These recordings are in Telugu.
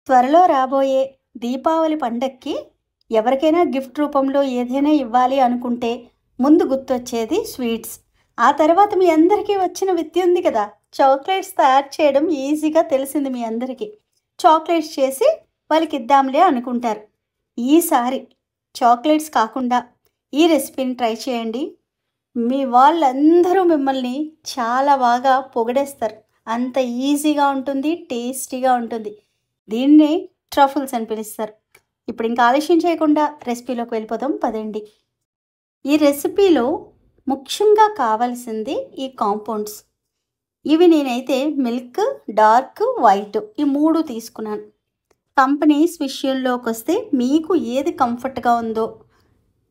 త్వరలో రాబోయే దీపావళి పండక్కి ఎవరికైనా గిఫ్ట్ రూపంలో ఏదైనా ఇవ్వాలి అనుకుంటే ముందు గుర్తొచ్చేది స్వీట్స్. ఆ తర్వాత మీ అందరికీ వచ్చిన విద్య ఉంది కదా, చాక్లెట్స్ తయారు చేయడం ఈజీగా తెలిసింది మీ అందరికీ. చాక్లెట్స్ చేసి వాళ్ళకి ఇద్దాంలే అనుకుంటారు. ఈసారి చాక్లెట్స్ కాకుండా ఈ రెసిపీని ట్రై చేయండి. మీ వాళ్ళందరూ మిమ్మల్ని చాలా బాగా పొగిడేస్తారు. అంత ఈజీగా ఉంటుంది, టేస్టీగా ఉంటుంది. దీన్నే ట్రఫుల్స్ అని పిలుస్తారు. ఇప్పుడు ఇంకా ఆలస్యం చేయకుండా రెసిపీలోకి వెళ్ళిపోదాం పదండి. ఈ రెసిపీలో ముఖ్యంగా కావాల్సింది ఈ కాంపౌండ్స్. ఇవి నేనైతే మిల్క్, డార్క్, వైట్ ఈ 3 తీసుకున్నాను. కంపెనీస్ విషయంలోకి వస్తే మీకు ఏది కంఫర్ట్గా ఉందో,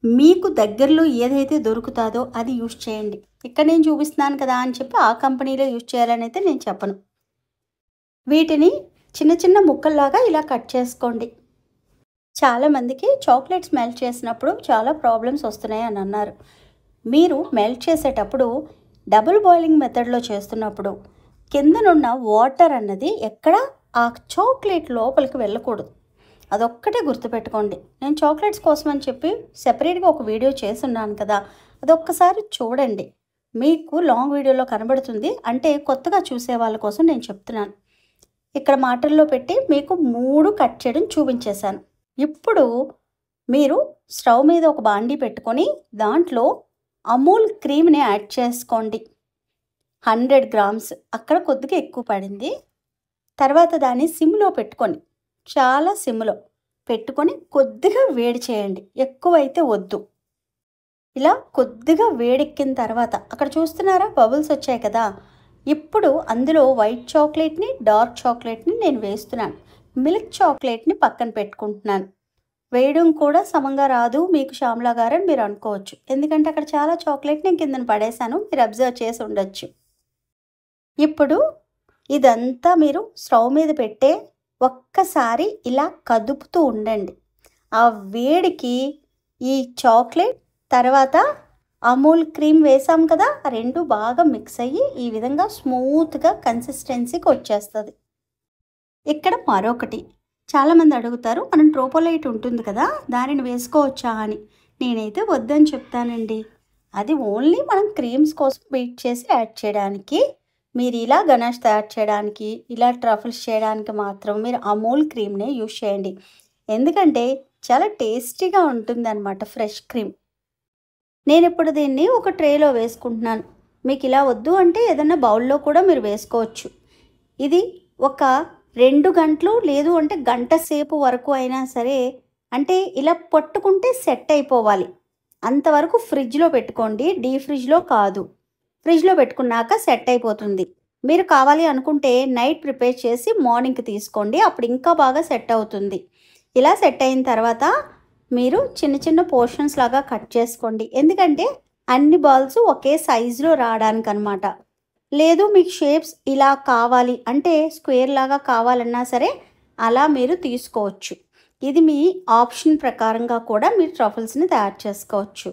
మీకు దగ్గరలో ఏదైతే దొరుకుతుందో అది యూజ్ చేయండి. ఇక్కడ నేను చూపిస్తున్నాను కదా అని చెప్పి ఆ కంపెనీలో యూజ్ చేయాలని అయితే నేను చెప్పను. వీటిని చిన్న చిన్న ముక్కల్లాగా ఇలా కట్ చేసుకోండి. చాలామందికి చాక్లెట్స్ మెల్ట్ చేసినప్పుడు చాలా ప్రాబ్లమ్స్ వస్తున్నాయి అని అన్నారు. మీరు మెల్ట్ చేసేటప్పుడు డబుల్ బాయిలింగ్ మెథడ్లో చేస్తున్నప్పుడు కిందనున్న వాటర్ అన్నది ఎక్కడ ఆ చాక్లెట్ లోపలికి వెళ్ళకూడదు. అదొక్కటే గుర్తుపెట్టుకోండి. నేను చాక్లెట్స్ కోసం అని చెప్పి సెపరేట్గా ఒక వీడియో చేస్తున్నాను కదా, అదొక్కసారి చూడండి. మీకు లాంగ్ వీడియోలో కనబడుతుంది. అంటే కొత్తగా చూసే వాళ్ళ కోసం నేను చెప్తున్నాను. ఇక్కడ మాటల్లో పెట్టి మీకు 3 కట్ చేయడం చూపించేశాను. ఇప్పుడు మీరు స్టవ్ మీద ఒక బాండీ పెట్టుకొని దాంట్లో అమూల్ క్రీమ్ని యాడ్ చేసుకోండి. 100 గ్రామ్స్, అక్కడ కొద్దిగా ఎక్కువ పడింది. తర్వాత దాన్ని సిమ్లో పెట్టుకొని, చాలా సిమ్లో పెట్టుకొని కొద్దిగా వేడి చేయండి. ఎక్కువైతే వద్దు. ఇలా కొద్దిగా వేడెక్కిన తర్వాత అక్కడ చూస్తున్నారా బబుల్స్ వచ్చాయి కదా, ఇప్పుడు అందులో వైట్ చాక్లెట్ని, డార్క్ చాక్లెట్ని నేను వేస్తున్నాను. మిల్క్ చాక్లెట్ని పక్కన పెట్టుకుంటున్నాను. వేయడం కూడా సమంగా రాదు మీకు శ్యామలా గారు అని మీరు అనుకోవచ్చు. ఎందుకంటే అక్కడ చాలా చాక్లెట్ నేను కిందన పడేశాను, మీరు అబ్జర్వ్ చేసి ఉండొచ్చు. ఇప్పుడు ఇదంతా మీరు స్టవ్ మీద పెట్టే ఒక్కసారి ఇలా కదుపుతూ ఉండండి. ఆ వేడికి ఈ చాక్లెట్ తర్వాత అమూల్ క్రీమ్ వేసాం కదా, ఆ 2 బాగా మిక్స్ అయ్యి ఈ విధంగా స్మూత్గా కన్సిస్టెన్సీకి వచ్చేస్తుంది. ఇక్కడ మరొకటి, చాలామంది అడుగుతారు మనం ట్రోపోలైట్ ఉంటుంది కదా దానిని వేసుకోవచ్చా అని. నేనైతే వద్దని చెప్తానండి. అది ఓన్లీ మనం క్రీమ్స్ కోసం బీట్ చేసి యాడ్ చేయడానికి. మీరు ఇలా గనాష్ తయారు చేయడానికి, ఇలా ట్రఫుల్స్ చేయడానికి మాత్రం మీరు అమూల్ క్రీమ్నే యూజ్ చేయండి. ఎందుకంటే చాలా టేస్టీగా ఉంటుంది అన్నమాట ఫ్రెష్ క్రీమ్. నేను ఇప్పుడు దీన్ని ఒక ట్రేలో వేసుకుంటున్నాను. మీకు ఇలా వద్దు అంటే ఏదైనా బౌల్లో కూడా మీరు వేసుకోవచ్చు. ఇది ఒక 2 గంటలు లేదు అంటే గంట సేపు వరకు అయినా సరే, అంటే ఇలా పట్టుకుంటే సెట్ అయిపోవాలి అంతవరకు ఫ్రిడ్జ్లో పెట్టుకోండి. డీప్ ఫ్రిడ్జ్లో కాదు, ఫ్రిడ్జ్లో పెట్టుకున్నాక సెట్ అయిపోతుంది. మీరు కావాలి అనుకుంటే నైట్ ప్రిపేర్ చేసి మార్నింగ్కి తీసుకోండి, అప్పుడు ఇంకా బాగా సెట్ అవుతుంది. ఇలా సెట్ అయిన తర్వాత మీరు చిన్న చిన్న పోర్షన్స్ లాగా కట్ చేసుకోండి. ఎందుకంటే అన్ని బాల్స్ ఒకే సైజులో రావడానికి అనమాట. లేదు మీకు షేప్స్ ఇలా కావాలి అంటే స్క్వేర్ లాగా కావాలన్నా సరే అలా మీరు తీసుకోవచ్చు. ఇది మీ ఆప్షన్ ప్రకారంగా కూడా మీరు ట్రఫుల్స్ని తయారు చేసుకోవచ్చు.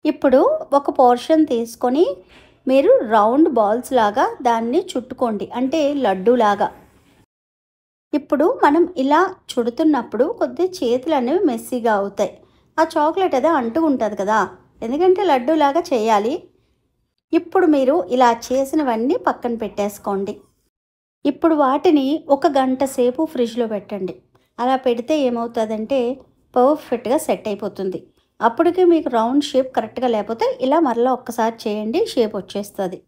ఇప్పుడు ఒక పోర్షన్ తీసుకొని మీరు రౌండ్ బాల్స్ లాగా దాన్ని చుట్టుకోండి, అంటే లడ్డు లాగా. ఇప్పుడు మనం ఇలా చుడుతున్నప్పుడు కొద్దిగా చేతులు అనేవి మెస్సీగా అవుతాయి. ఆ చాక్లెట్ అదే అంటుకుంటుంది కదా, ఎందుకంటే లడ్డూలాగా చేయాలి. ఇప్పుడు మీరు ఇలా చేసినవన్నీ పక్కన పెట్టేసుకోండి. ఇప్పుడు వాటిని 1 గంట సేపు ఫ్రిడ్జ్లో పెట్టండి. అలా పెడితే ఏమవుతుందంటే పర్ఫెక్ట్గా సెట్ అయిపోతుంది. అప్పటికి మీకు రౌండ్ షేప్ కరెక్ట్గా లేకపోతే ఇలా మరలా ఒక్కసారి చేయండి, షేప్ వచ్చేస్తుంది.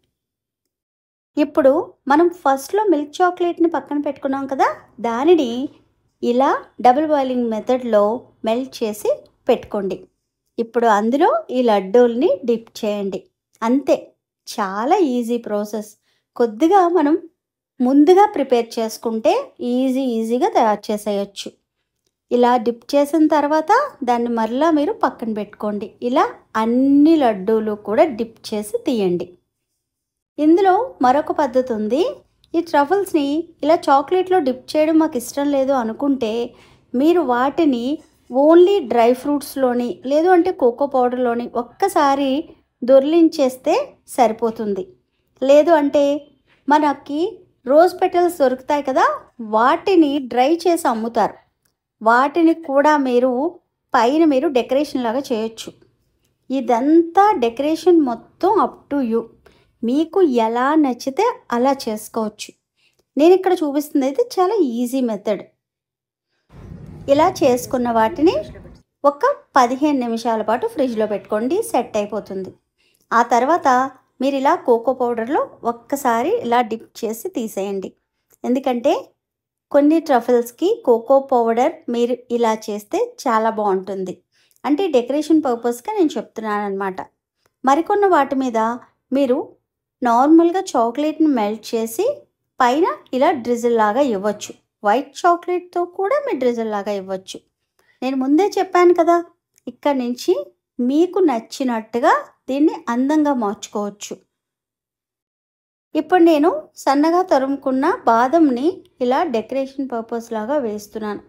ఇప్పుడు మనం ఫస్ట్లో మిల్క్ చాక్లెట్ని పక్కన పెట్టుకున్నాం కదా, దానిని ఇలా డబుల్ బాయిలింగ్ మెథడ్లో మెల్ట్ చేసి పెట్టుకోండి. ఇప్పుడు అందులో ఈ లడ్డూల్ని డిప్ చేయండి. అంతే, చాలా ఈజీ ప్రాసెస్. కొద్దిగా మనం ముందుగా ప్రిపేర్ చేసుకుంటే ఈజీగా తయారు చేసేయచ్చు. ఇలా డిప్ చేసిన తర్వాత దాన్ని మరలా మీరు పక్కన పెట్టుకోండి. ఇలా అన్ని లడ్డూలు కూడా డిప్ చేసి తీయండి. ఇందులో మరొక పద్ధతి ఉంది. ఈ ట్రఫుల్స్ని ఇలా చాక్లెట్లో డిప్ చేయడం మాకు ఇష్టం లేదు అనుకుంటే మీరు వాటిని ఓన్లీ డ్రై ఫ్రూట్స్లోని లేదు అంటే కోకో పౌడర్లోని ఒక్కసారి దొర్లించేస్తే సరిపోతుంది. లేదు అంటే మనకి రోజ్ పెటల్స్ దొరుకుతాయి కదా, వాటిని డ్రై చేసి అమ్ముతారు. వాటిని కూడా పైన మీరు డెకరేషన్ లాగా చేయొచ్చు. ఇదంతా డెకరేషన్ మొత్తం అప్ టు యూ. మీకు ఎలా నచ్చితే అలా చేసుకోవచ్చు. నేను ఇక్కడ చూపిస్తుంది అయితే చాలా ఈజీ మెథడ్. ఇలా చేసుకున్న వాటిని ఒక 15 నిమిషాల పాటు ఫ్రిడ్జ్లో పెట్టుకోండి, సెట్ అయిపోతుంది. ఆ తర్వాత మీరు ఇలా కోకో పౌడర్లో ఒక్కసారి ఇలా డిప్ చేసి తీసేయండి. ఎందుకంటే కొన్ని ట్రఫల్స్కి కోకో పౌడర్ మీరు ఇలా చేస్తే చాలా బాగుంటుంది. అంటే డెకరేషన్ పర్పస్గా నేను చెప్తున్నాను అనమాట. మరికొన్న వాటి మీద మీరు నార్మల్గా చాక్లెట్ని మెల్ట్ చేసి పైన ఇలా డ్రిజిల్ లాగా ఇవ్వచ్చు. వైట్ చాక్లెట్తో కూడా మీరు డ్రిజిల్ లాగా ఇవ్వచ్చు. నేను ముందే చెప్పాను కదా, ఇక్కడ నుంచి మీకు నచ్చినట్టుగా దీన్ని అందంగా మార్చుకోవచ్చు. ఇప్పుడు నేను సన్నగా తరుముకున్న బాదంని ఇలా డెకరేషన్ పర్పస్ లాగా వేస్తున్నాను.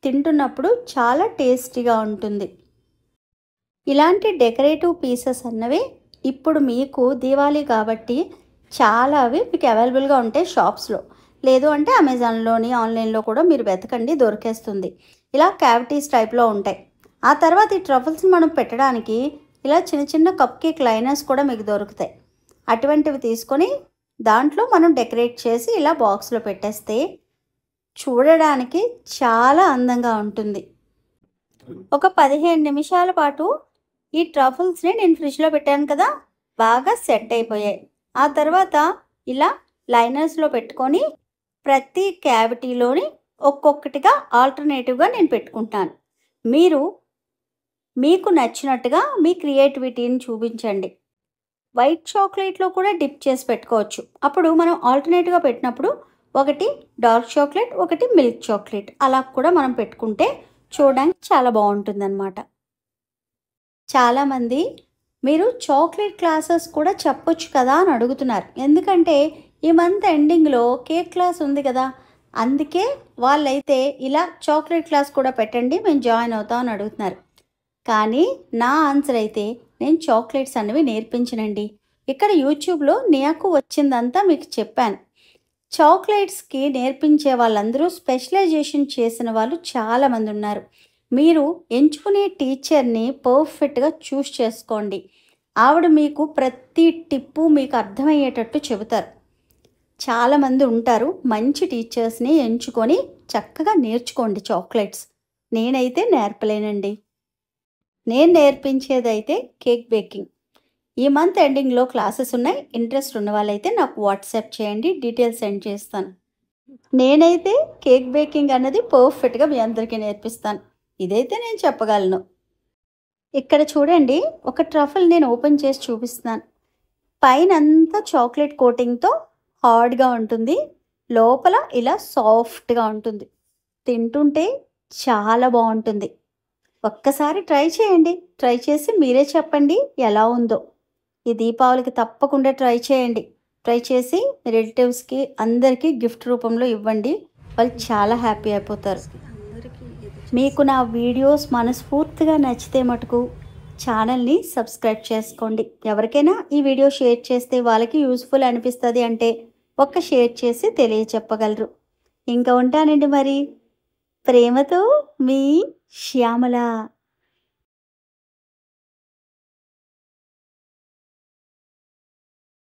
తింటున్నప్పుడు చాలా టేస్టీగా ఉంటుంది. ఇలాంటి డెకరేటివ్ పీసెస్ అన్నవి ఇప్పుడు మీకు దీవాళీ కాబట్టి చాలా అవి మీకు అవైలబుల్గా ఉంటాయి షాప్స్లో. లేదు అంటే అమెజాన్లోని ఆన్లైన్లో కూడా మీరు వెతకండి, దొరికేస్తుంది. ఇలా క్యావిటీస్ టైప్లో ఉంటాయి. ఆ తర్వాత ఈ ట్రఫల్స్ని మనం పెట్టడానికి ఇలా చిన్న చిన్న కప్ కేక్ లైనర్స్ కూడా మీకు దొరుకుతాయి. అటువంటివి తీసుకొని దాంట్లో మనం డెకరేట్ చేసి ఇలా బాక్స్లో పెట్టేస్తే చూడడానికి చాలా అందంగా ఉంటుంది. ఒక 15 నిమిషాల పాటు ఈ ట్రఫల్స్ని నేను ఫ్రిడ్జ్లో పెట్టాను కదా, బాగా సెట్ అయిపోయాయి. ఆ తర్వాత ఇలా లైనర్స్లో పెట్టుకొని ప్రతి క్యావిటీలోని ఒక్కొక్కటిగా ఆల్టర్నేటివ్గా నేను పెట్టుకుంటాను. మీకు నచ్చినట్టుగా మీ క్రియేటివిటీని చూపించండి. వైట్ చాక్లెట్లో కూడా డిప్ చేసి పెట్టుకోవచ్చు. అప్పుడు మనం ఆల్టర్నేటివ్గా పెట్టినప్పుడు ఒకటి డార్క్ చాక్లెట్, ఒకటి మిల్క్ చాక్లెట్ అలా కూడా మనం పెట్టుకుంటే చూడడానికి చాలా బాగుంటుందన్నమాట. చాలామంది మీరు చాక్లెట్ క్లాసెస్ కూడా చెప్పొచ్చు కదా అని అడుగుతున్నారు. ఎందుకంటే ఈ మంత్ ఎండింగ్లో కేక్ క్లాస్ ఉంది కదా, అందుకే వాళ్ళైతే ఇలా చాక్లెట్ క్లాస్ కూడా పెట్టండి, మేము జాయిన్ అవుతాం అని అడుగుతున్నారు. కానీ నా ఆన్సర్ అయితే నేను చాక్లెట్స్ అనేవి నేర్పించనండి. ఇక్కడ యూట్యూబ్లో నాకు వచ్చిందంతా మీకు చెప్పాను. చాక్లెట్స్కి నేర్పించే వాళ్ళందరూ స్పెషలైజేషన్ చేసిన వాళ్ళు చాలామంది ఉన్నారు. మీరు ఎంచుకునే టీచర్ని పర్ఫెక్ట్గా చూస్ చేసుకోండి. ఆవిడ మీకు ప్రతి టిప్పు మీకు అర్థమయ్యేటట్టు చెబుతారు. చాలామంది ఉంటారు, మంచి టీచర్స్ని ఎంచుకొని చక్కగా నేర్చుకోండి చాక్లెట్స్. నేనైతే నేర్పలేనండి. నేను నేర్పించేదైతే కేక్ బేకింగ్. ఈ మంత్ ఎండింగ్లో క్లాసెస్ ఉన్నాయి. ఇంట్రెస్ట్ ఉన్న వాళ్ళైతే నాకు వాట్సాప్ చేయండి, డీటెయిల్స్ సెండ్ చేస్తాను. నేనైతే కేక్ బేకింగ్ అన్నది పర్ఫెక్ట్గా మీ అందరికీ నేర్పిస్తాను. ఇదైతే నేను చెప్పగలను. ఇక్కడ చూడండి, ఒక ట్రఫల్ నేను ఓపెన్ చేసి చూపిస్తున్నాను. పైన అంతా చాక్లెట్ కోటింగ్తో హార్డ్గా ఉంటుంది, లోపల ఇలా సాఫ్ట్గా ఉంటుంది. తింటుంటే చాలా బాగుంటుంది. ఒక్కసారి ట్రై చేయండి. ట్రై చేసి మీరే చెప్పండి ఎలా ఉందో. ఈ దీపావళికి తప్పకుండా ట్రై చేయండి. ట్రై చేసి మీ రిలేటివ్స్కి అందరికీ గిఫ్ట్ రూపంలో ఇవ్వండి. వాళ్ళు చాలా హ్యాపీ అయిపోతారు. మీకు నా వీడియోస్ మనస్ఫూర్తిగా నచ్చితే మటుకు ఛానల్ని సబ్స్క్రైబ్ చేసుకోండి. ఎవరికైనా ఈ వీడియో షేర్ చేస్తే వాళ్ళకి యూస్ఫుల్ అనిపిస్తుంది అంటే ఒక్క షేర్ చేసి తెలియచెప్పగలరు. ఇంకా ఉంటానండి మరి. ప్రేమతో మీ శ్యామల.